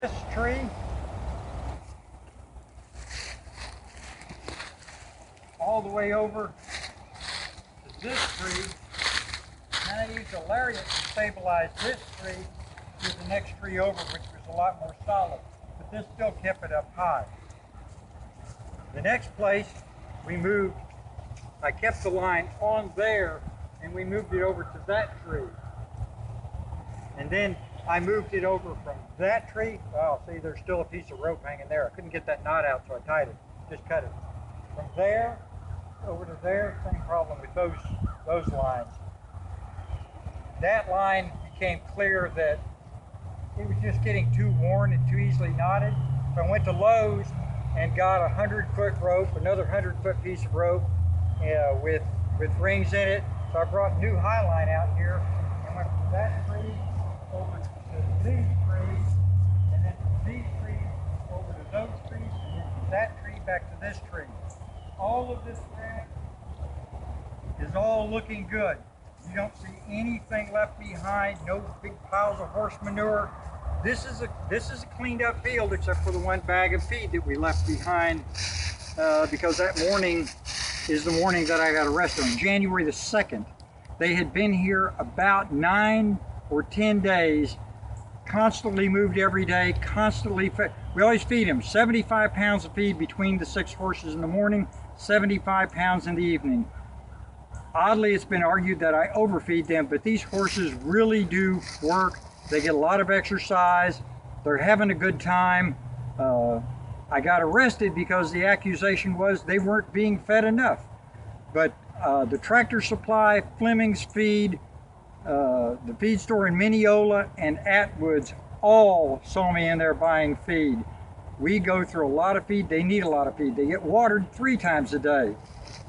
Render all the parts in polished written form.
This tree all the way over to this tree, and I used a lariat to stabilize this tree to the next tree over, which was a lot more solid, but this still kept it up high. The next place we moved, I kept the line on there and we moved it over to that tree. And then I moved it over from that tree. Well, see, there's still a piece of rope hanging there. I couldn't get that knot out, so I tied it, just cut it. From there over to there, same problem with those lines. That line became clear that it was just getting too worn and too easily knotted. So I went to Lowe's and got a 100-foot rope, another 100-foot piece of rope with rings in it. So I brought new high line out here and went from that tree over to these trees, and then from these trees over to those trees, and then from that tree back to this tree. All of this track is all looking good. You don't see anything left behind, no big piles of horse manure. This is a cleaned up field except for the one bag of feed that we left behind because that morning is the morning that I got arrested on January the 2nd. They had been here about 9 or 10 days, constantly moved every day, constantly fed. We always feed them 75 pounds of feed between the 6 horses in the morning, 75 pounds in the evening. Oddly, it's been argued that I overfeed them, but these horses really do work. They get a lot of exercise. They're having a good time. I got arrested because the accusation was they weren't being fed enough. But the Tractor Supply, Fleming's Feed, the feed store in Mineola and Atwoods all saw me in there buying feed. We go through a lot of feed. They need a lot of feed. They get watered 3 times a day.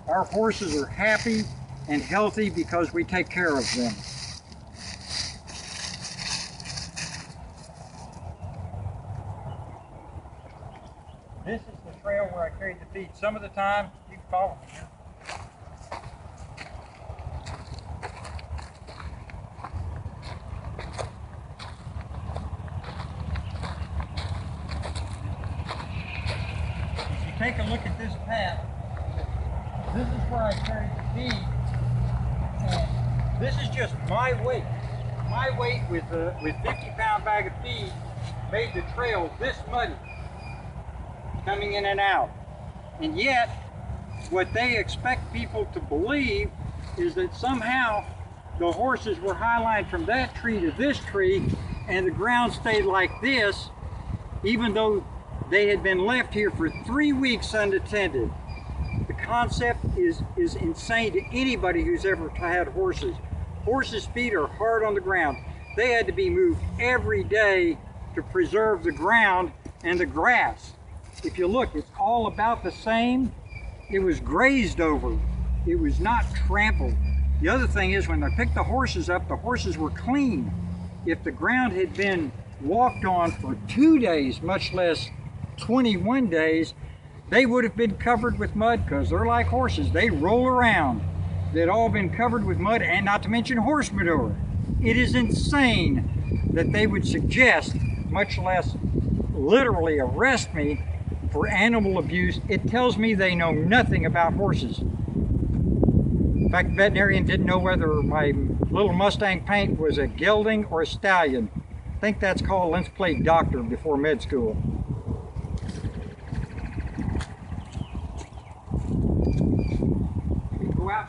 Our horses are happy and healthy because we take care of them. This is the trail where I carried the feed. Some of the time, you can follow me here. If you take a look at this path, this is where I carried the feed. And this is just my weight. My weight with 50-pound bag of feed made the trail this muddy, coming in and out. And yet, what they expect people to believe is that somehow the horses were highlined from that tree to this tree and the ground stayed like this, even though they had been left here for 3 weeks unattended. The concept is insane to anybody who's ever had horses. Horses' feet are hard on the ground. They had to be moved every day to preserve the ground and the grass. If you look, it's all about the same. It was grazed over. It was not trampled. The other thing is when I picked the horses up, the horses were clean. If the ground had been walked on for 2 days, much less 21 days, they would have been covered with mud because they're like horses. They roll around. They'd all been covered with mud, and not to mention horse manure. It is insane that they would suggest, much less literally arrest me for animal abuse. It tells me they know nothing about horses. In fact, the veterinarian didn't know whether my little Mustang paint was a gelding or a stallion. I think that's called, let's play doctor before med school.